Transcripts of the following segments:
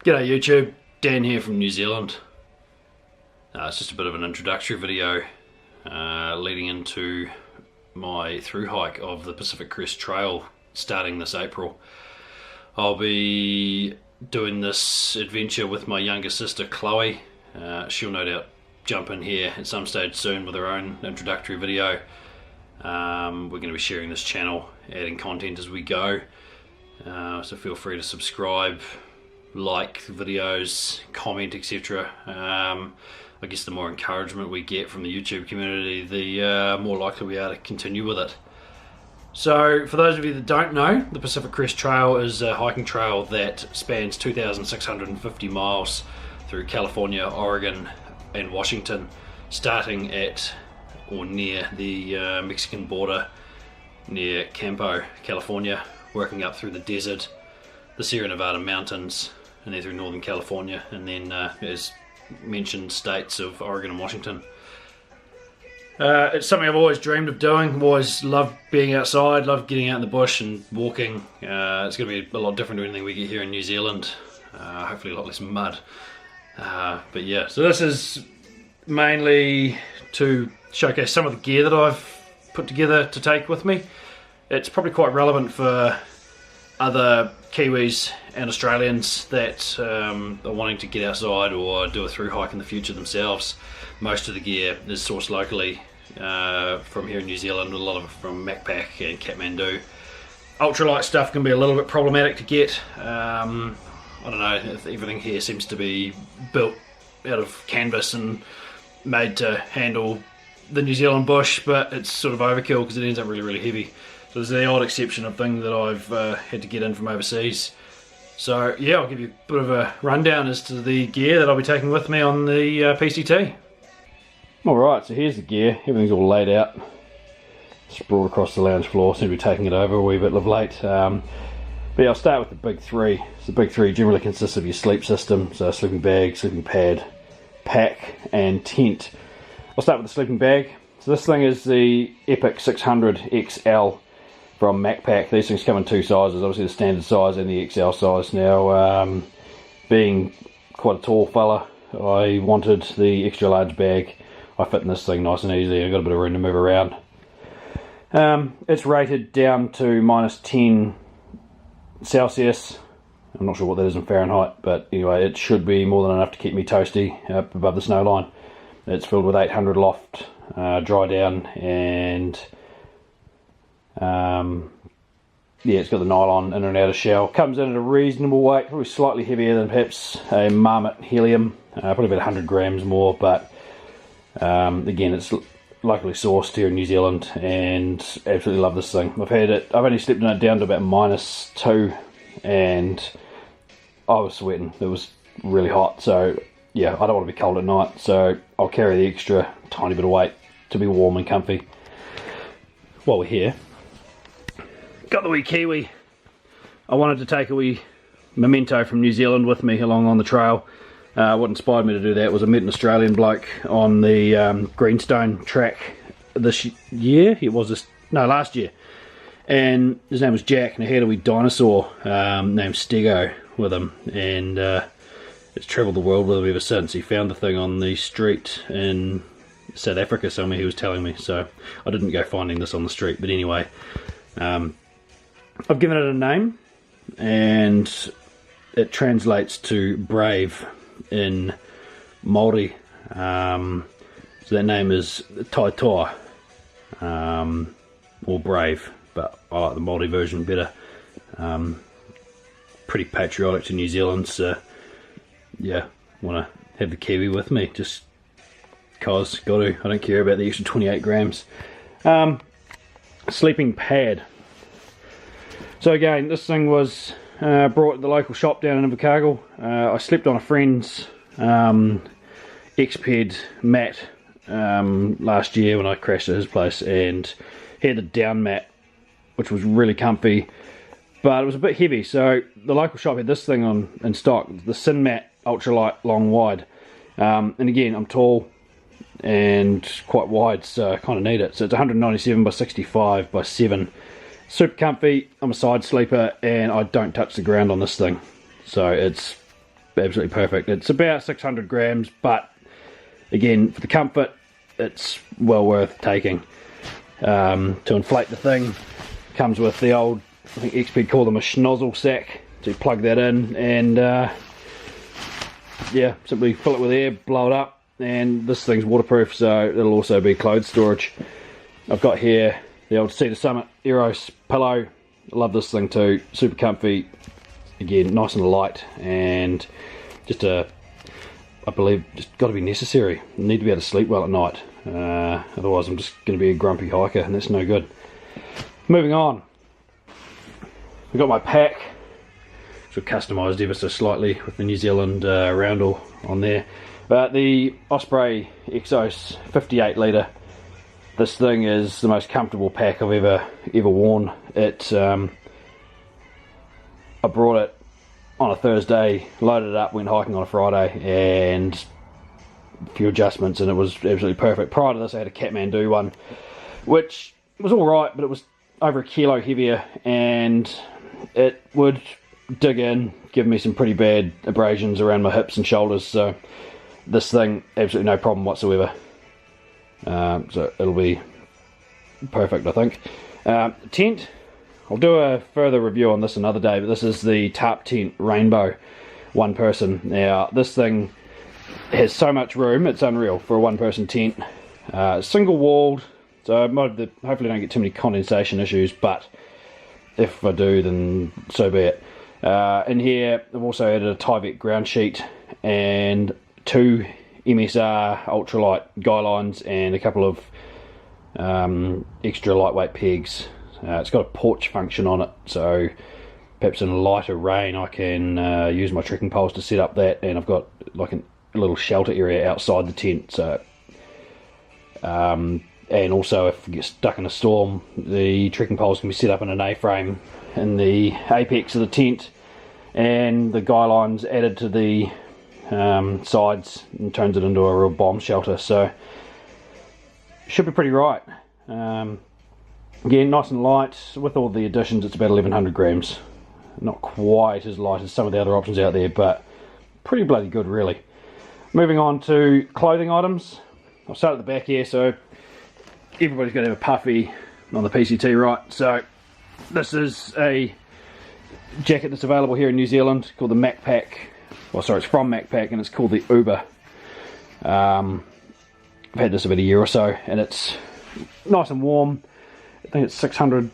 G'day YouTube, Dan here from New Zealand. It's just a bit of an introductory video leading into my through hike of the Pacific Crest Trail starting this April. I'll be doing this adventure with my younger sister Chloe. She'll no doubt jump in here at some stage soon with her own introductory video. We're going to be sharing this channel, adding content as we go, so feel free to subscribe, like videos, comment, etc. I guess the more encouragement we get from the YouTube community, the more likely we are to continue with it. So for those of you that don't know, the Pacific Crest Trail is a hiking trail that spans 2,650 miles through California, Oregon and Washington, starting at or near the Mexican border near Campo, California, working up through the desert, the Sierra Nevada mountains, and then through Northern California, and then as mentioned, states of Oregon and Washington. It's something I've always dreamed of doing. I've always loved being outside, loved getting out in the bush and walking. It's going to be a lot different to anything we get here in New Zealand. Hopefully a lot less mud. But yeah, so this is mainly to showcase some of the gear that I've put together to take with me. It's probably quite relevant for other Kiwis and Australians that are wanting to get outside or do a through hike in the future themselves. Most of the gear is sourced locally from here in New Zealand, a lot of it from Macpac and Kathmandu. Ultralight stuff can be a little bit problematic to get. I don't know, everything here seems to be built out of canvas and made to handle the New Zealand bush, but it's sort of overkill because it ends up really heavy. So there's the odd exception of thing that I've had to get in from overseas. So yeah, I'll give you a bit of a rundown as to the gear that I'll be taking with me on the PCT. Alright, so here's the gear. Everything's all laid out, sprawled across the lounge floor. Seem to be taking it over a wee bit of late. But yeah, I'll start with the big three. So the big three generally consists of your sleep system, so sleeping bag, sleeping pad, pack and tent. I'll start with the sleeping bag. So this thing is the Epic 600 XL from Macpac. These things come in two sizes, obviously the standard size and the XL size. Now, being quite a tall fella, I wanted the extra large bag. I fit in this thing nice and easy. I've got a bit of room to move around. It's rated down to -10 Celsius. I'm not sure what that is in Fahrenheit, but anyway, it should be more than enough to keep me toasty up above the snow line. It's filled with 800 loft dry down, and yeah, it's got the nylon in and out of shell. Comes in at a reasonable weight, probably slightly heavier than perhaps a Marmot Helium, probably about 100 grams more, but again, it's locally sourced here in New Zealand and absolutely love this thing. I've only slept in it down to about -2 and I was sweating. It was really hot, so yeah, I don't want to be cold at night, so I'll carry the extra tiny bit of weight to be warm and comfy. While we're here, got the wee Kiwi. I wanted to take a wee memento from New Zealand with me along on the trail. What inspired me to do that was I met an Australian bloke on the Greenstone track this year. Last year. And his name was Jack, and he had a wee dinosaur named Stego with him, and it's travelled the world with him ever since. He found the thing on the street in South Africa somewhere, he was telling me, so I didn't go finding this on the street, but anyway, I've given it a name, and it translates to brave in Māori. So that name is Taitoa, or brave, but I like the Māori version better. Pretty patriotic to New Zealand, so yeah, want to have the Kiwi with me, just cause, got to. I don't care about the extra 28 grams. Sleeping pad. So again, this thing was brought to the local shop down in Invercargill. I slept on a friend's X-Ped mat last year when I crashed at his place, and he had the down mat, which was really comfy, but it was a bit heavy, so the local shop had this thing in stock, the Sin Mat Ultralight Long Wide, and again, I'm tall and quite wide, so I kind of need it. So it's 197 by 65 by 7, super comfy. I'm a side sleeper and I don't touch the ground on this thing, so it's absolutely perfect. It's about 600 grams, but again, for the comfort, it's well worth taking. To inflate the thing, comes with the old, I think XP call them a schnozzle sack, so you plug that in and yeah, simply fill it with air, blow it up, and this thing's waterproof, so it'll also be clothes storage. I've got here the old Cedar Summit Eros pillow. I love this thing too, super comfy, again nice and light, and just I believe just got to be necessary. I need to be able to sleep well at night, otherwise I'm just going to be a grumpy hiker, and that's no good. Moving on, I've got my pack, which I've customised ever so slightly with the New Zealand roundel on there. But the Osprey Exos 58 litre, this thing is the most comfortable pack I've ever worn. It I brought it on a Thursday, loaded it up, went hiking on a Friday, and a few adjustments, and it was absolutely perfect. Prior to this I had a Kathmandu one, which was alright, but it was over a kilo heavier, and it would dig in, give me some pretty bad abrasions around my hips and shoulders, so this thing, absolutely no problem whatsoever. So it'll be perfect, I think. Tent, I'll do a further review on this another day, but this is the Tarp Tent Rainbow, one person. Now this thing has so much room, it's unreal for a one person tent. Single walled, so hopefully don't get too many condensation issues, but if I do, then so be it. In here I've also added a Tyvek ground sheet and 2 MSR ultralight guy lines and a couple of extra lightweight pegs. It's got a porch function on it, so perhaps in lighter rain I can use my trekking poles to set up that, and I've got like a little shelter area outside the tent, so and also if we get stuck in a storm, the trekking poles can be set up in an A-frame in the apex of the tent, and the guy lines added to the sides and turns it into a real bomb shelter, so should be pretty right. Again, nice and light. With all the additions, it's about 1100 grams. Not quite as light as some of the other options out there, but pretty bloody good, really. Moving on to clothing items. I'll start at the back here. So everybody's going to have a puffy on the PCT, right? So this is a jacket that's available here in New Zealand called the Macpac. Well, sorry, it's from Macpac, and it's called the Uber. I've had this about a year or so, and it's nice and warm. I think it's 600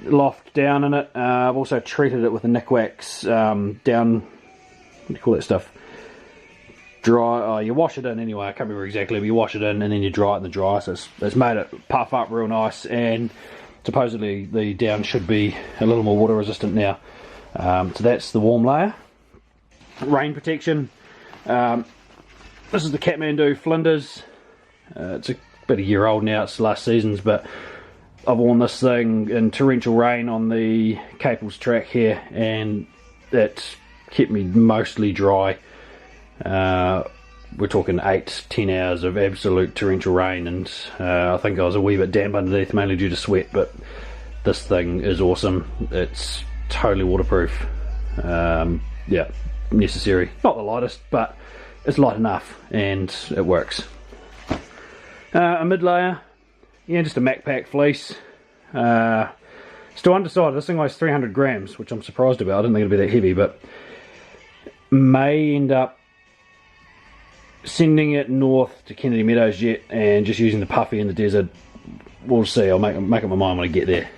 loft down in it. I've also treated it with a Nikwax down, what do you call that stuff? Dry, you wash it in anyway, I can't remember exactly, but you wash it in and then you dry it in the dryer, so it's made it puff up real nice, and supposedly the down should be a little more water resistant now. So that's the warm layer. Rain protection. This is the Kathmandu Flinders. It's about a year old now, it's the last season's, but I've worn this thing in torrential rain on the Caples track here, and it's kept me mostly dry. We're talking 8-10 hours of absolute torrential rain, and I think I was a wee bit damp underneath, mainly due to sweat, but this thing is awesome. It's totally waterproof. Yeah, necessary. Not the lightest, but it's light enough and it works. A mid layer, yeah, just a Macpac fleece. Still undecided. This thing weighs 300 grams, which I'm surprised about. I didn't think it'd be that heavy, but may end up sending it north to Kennedy Meadows yet, and just using the puffy in the desert. We'll see. I'll make up my mind when I get there.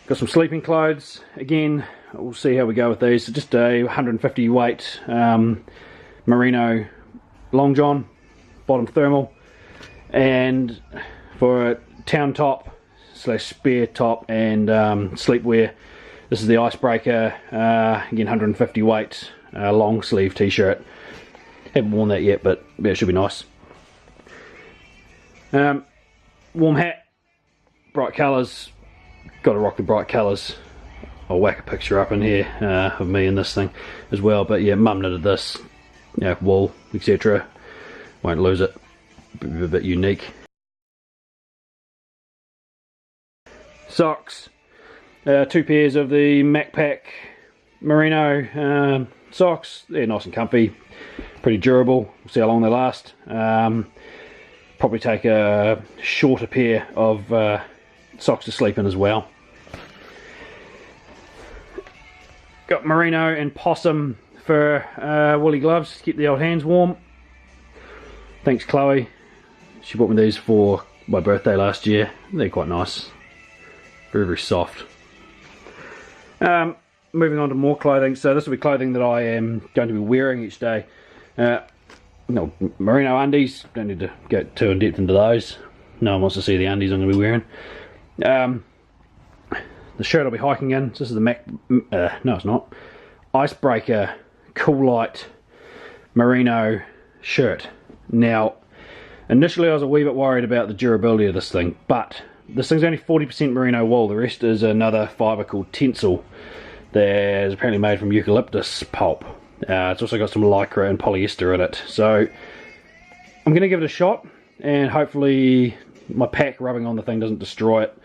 Got some sleeping clothes. Again, we'll see how we go with these. So just a 150 weight merino long john, bottom thermal, and for a town top / spare top and sleepwear, this is the Icebreaker, again 150 weight long sleeve t-shirt. Haven't worn that yet, but yeah, it should be nice. Warm hat, bright colours. Got to rock the bright colours. I'll whack a picture up in here of me in this thing as well, but yeah, mum knitted this, you know, wool, etc. Won't lose it. Be a bit unique. Socks. 2 pairs of the MacPack merino socks. They're nice and comfy, pretty durable. We'll see how long they last. Probably take a shorter pair of socks to sleep in as well. Got merino and possum for woolly gloves to keep the old hands warm. Thanks Chloe, she bought me these for my birthday last year. They're quite nice, very soft. Moving on to more clothing. So this will be clothing that I am going to be wearing each day. No, merino undies, don't need to go too in depth into those. No one wants to see the undies I'm going to be wearing. The shirt I'll be hiking in, this is the no it's not, Icebreaker Cool Light merino shirt. Now initially I was a wee bit worried about the durability of this thing, but this thing's only 40% merino wool, the rest is another fibre called tencel that is apparently made from eucalyptus pulp. It's also got some lycra and polyester in it, so I'm going to give it a shot, and hopefully my pack rubbing on the thing doesn't destroy it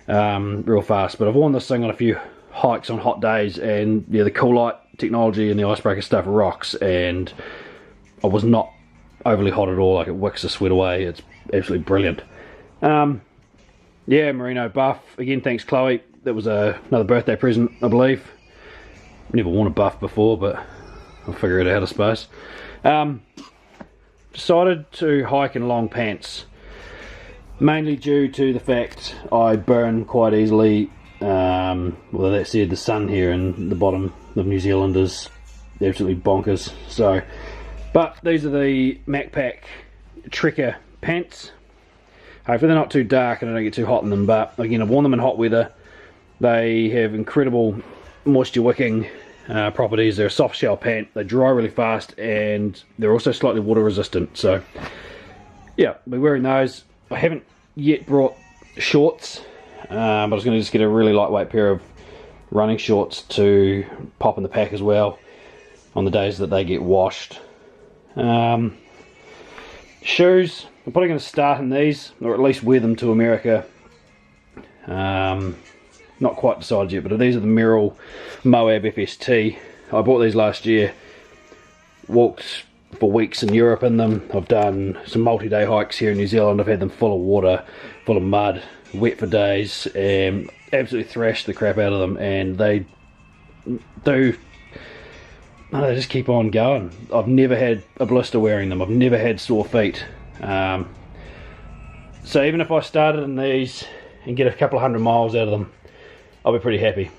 real fast. But I've worn this thing on a few hikes on hot days, and yeah, the Cool Light technology and the Icebreaker stuff rocks, and I was not overly hot at all. Like, it wicks the sweat away. It's absolutely brilliant. Yeah, merino buff again, thanks Chloe. That was another birthday present, I believe. Never worn a buff before, but I'll figure it out, I suppose. Decided to hike in long pants, mainly due to the fact I burn quite easily. Well, that said, the sun here in the bottom of New Zealand is absolutely bonkers. So, but these are the MacPack Trekker pants. Hopefully they're not too dark and I don't get too hot in them, but again, I've worn them in hot weather. They have incredible moisture wicking properties. They're a soft shell pant, they dry really fast, and they're also slightly water resistant. So yeah, I'll be wearing those. I haven't yet brought shorts, but I was going to just get a really lightweight pair of running shorts to pop in the pack as well on the days that they get washed. Shoes, I'm probably going to start in these, or at least wear them to America. Not quite decided yet, but these are the Merrell Moab FST. I bought these last year, walked for weeks in Europe in them. I've done some multi-day hikes here in New Zealand. I've had them full of water, full of mud, wet for days, and absolutely thrashed the crap out of them, and they do, they just keep on going. I've never had a blister wearing them, I've never had sore feet. So even if I started in these and get a couple of 100 miles out of them, I'll be pretty happy.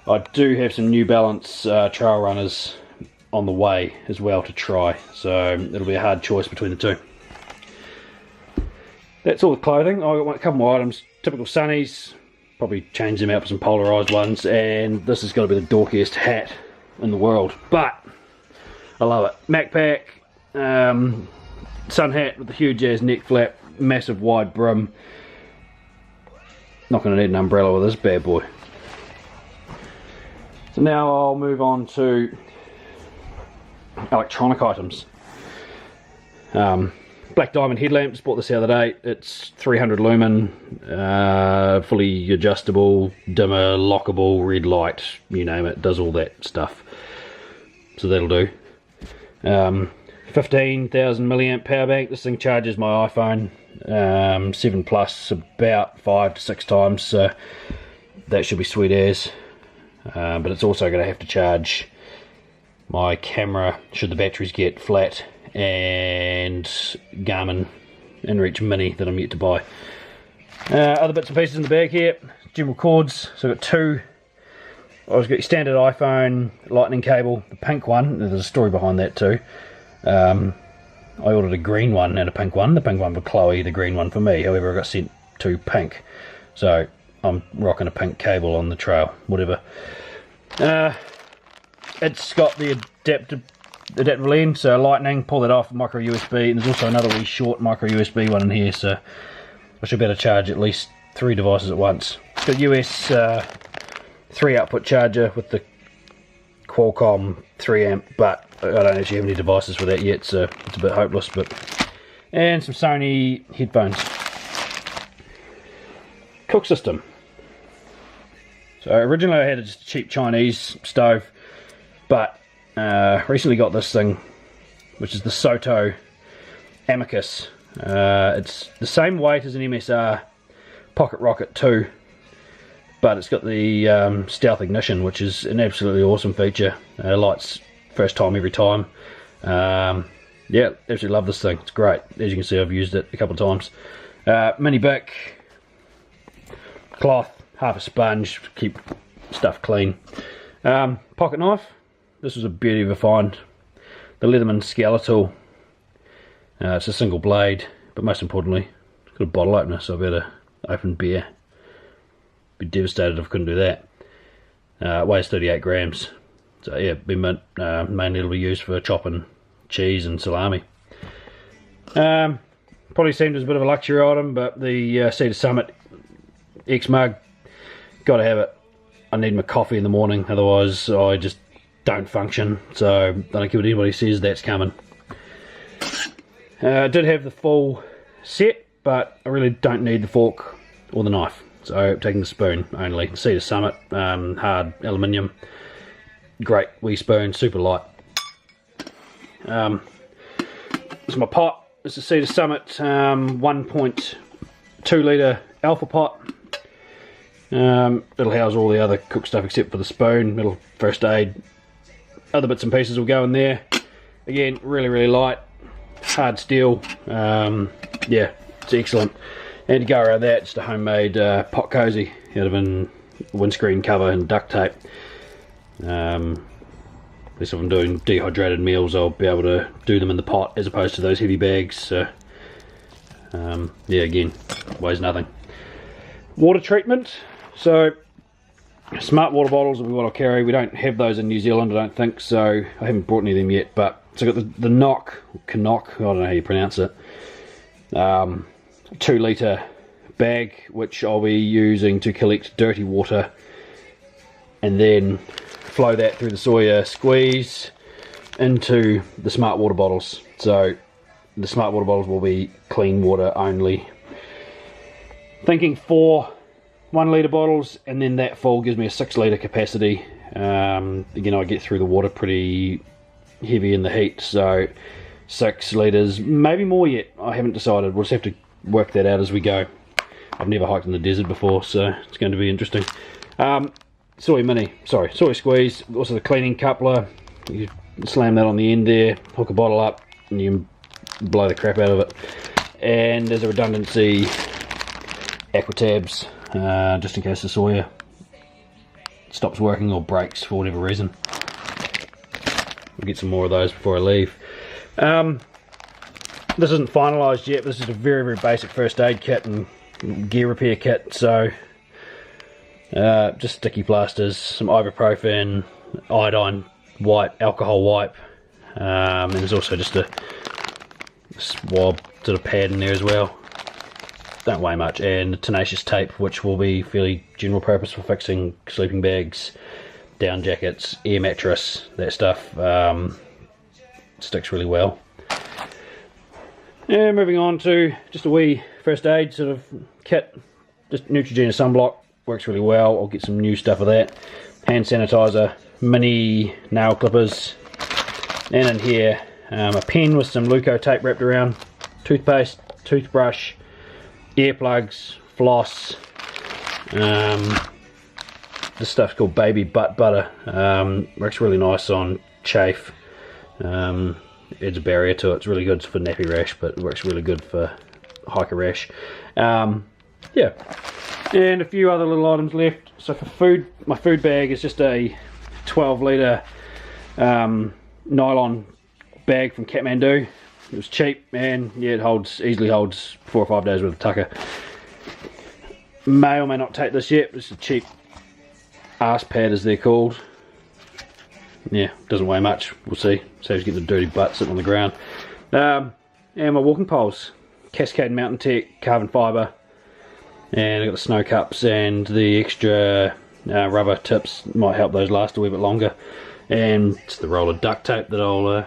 I do have some New Balance trail runners on the way as well to try, so it'll be a hard choice between the two. That's all the clothing. I've got a couple more items. Typical sunnies, probably change them out for some polarised ones, and this is going to be the dorkiest hat in the world, but I love it. MacPack sun hat with the huge ass neck flap, massive wide brim. Not going to need an umbrella with this bad boy. So now I'll move on to electronic items. Black Diamond headlamps, bought this the other day. It's 300 lumen, fully adjustable, dimmer, lockable, red light, you name it, does all that stuff. So that'll do. 15,000 milliamp power bank. This thing charges my iPhone 7 Plus about 5 to 6 times, so that should be sweet as. But it's also going to have to charge my camera should the batteries get flat, and Garmin InReach Mini that I'm yet to buy. Other bits and pieces in the bag here, general cords. So I've got two. I've got your standard iPhone lightning cable, the pink one. There's a story behind that too. I ordered a green one and a pink one. The pink one for Chloe, the green one for me. However, I got sent two pink, so I'm rocking a pink cable on the trail. Whatever. It's got the adaptable end, so lightning. Pull that off, micro USB. And there's also another wee short micro USB one in here, so I should be able to charge at least 3 devices at once. It's got a US 3 output charger with the Qualcomm 3 amp, but I don't actually have any devices for that yet, so it's a bit hopeless. And some Sony headphones. Cook system. So originally I had just a cheap Chinese stove, but recently got this thing, which is the Soto Amicus. It's the same weight as an MSR Pocket Rocket 2, but it's got the stealth ignition, which is an absolutely awesome feature. Lights first time every time. Yeah, absolutely love this thing. It's great. As you can see, I've used it a couple of times. Mini bic, cloth, half a sponge, keep stuff clean. Pocket knife. This was a beauty of a find. The Leatherman skeletal. It's a single blade, but most importantly, it's got a bottle opener, so I've got to open beer. Be devastated if I couldn't do that. Weighs 38 grams. So yeah, mainly it'll be used for chopping cheese and salami. Probably seemed as a bit of a luxury item, but the Cedar Summit X mug, got to have it. I need my coffee in the morning, otherwise I just don't function. So I don't care what anybody says, that's coming. I did have the full set, but I really don't need the fork or the knife, so I'm taking the spoon only. Cedar Summit, hard aluminium, great wee spoon, super light. This is my pot. This is Cedar Summit 1.2 litre alpha pot. It'll house all the other cook stuff except for the spoon. Little first aid, other bits and pieces will go in there. Again, really light, hard steel. Yeah, it's excellent. And to go around that, just a homemade pot cozy out of a windscreen cover and duct tape. At least if I'm doing dehydrated meals, I'll be able to do them in the pot as opposed to those heavy bags. So yeah, again, weighs nothing. Water treatment. So smart water bottles will be what I'll carry. We don't have those in New Zealand, I don't think, so I haven't brought any of them yet. But so I've got the Knock, Knock, I don't know how you pronounce it. 2 litre bag, which I'll be using to collect dirty water, and then flow that through the Sawyer squeeze into the smart water bottles. So the smart water bottles will be clean water only. Thinking 4 1 litre bottles, and then that full gives me a 6 litre capacity. Again, I get through the water pretty heavy in the heat, so 6 litres, maybe more yet. I haven't decided. We'll just have to work that out as we go. I've never hiked in the desert before, so it's going to be interesting. Sawyer squeeze, also the cleaning coupler. You slam that on the end there, hook a bottle up, and you can blow the crap out of it. And as a redundancy, aqua tabs, just in case the Sawyer stops working or breaks for whatever reason. We'll get some more of those before I leave. This isn't finalised yet, but this is a very basic first aid kit and gear repair kit. So just sticky plasters, some ibuprofen, iodine wipe, alcohol wipe, and there's also just a swab sort of pad in there as well. Don't weigh much, and tenacious tape, which will be fairly general purpose for fixing sleeping bags, down jackets, air mattress, that stuff. Sticks really well. And moving on to just a wee first aid sort of kit, just Neutrogena sunblock, works really well. I'll get some new stuff of that. Hand sanitizer, mini nail clippers, and in here a pen with some Leuco tape wrapped around, toothpaste, toothbrush, earplugs, floss. This stuff's called baby butt butter. Works really nice on chafe. Adds a barrier to it. It's really good for nappy rash, but it works really good for hiker rash. Yeah, and a few other little items left. So for food, my food bag is just a 12 litre nylon bag from Kathmandu. It was cheap, and yeah, it easily holds 4 or 5 days worth of tucker. May or may not take this yet, but it's a cheap arse pad, as they're called. Yeah, doesn't weigh much. We'll see. Saves getting the dirty butt sitting on the ground. And my walking poles, Cascade Mountain Tech carbon fibre, and I got the snow cups and the extra rubber tips. Might help those last a wee bit longer. And it's the roll of duct tape that I'll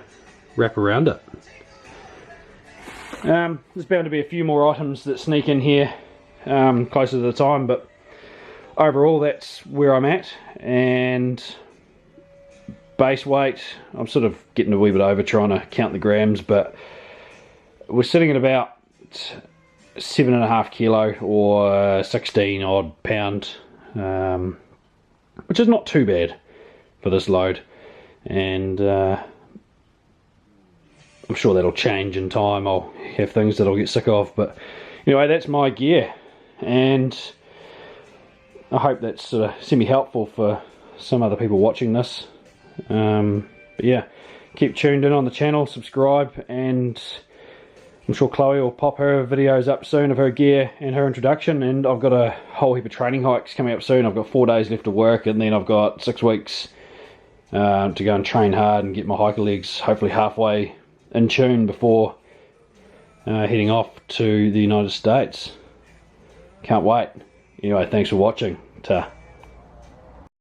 wrap around it. There's bound to be a few more items that sneak in here closer to the time, but overall that's where I'm at. And base weight, I'm sort of getting a wee bit over trying to count the grams, but we're sitting at about 7.5 kilo or 16 odd pound, which is not too bad for this load. And I'm sure that'll change in time. I'll have things that I'll get sick of, but anyway, that's my gear, and I hope that's sort of semi-helpful for some other people watching this. But yeah, keep tuned in on the channel, subscribe, and I'm sure Chloe will pop her videos up soon of her gear and her introduction. And I've got a whole heap of training hikes coming up soon. I've got 4 days left of work, and then I've got 6 weeks to go and train hard and get my hiker legs hopefully halfway in tune before heading off to the United States. Can't wait. Anyway, thanks for watching. Ta.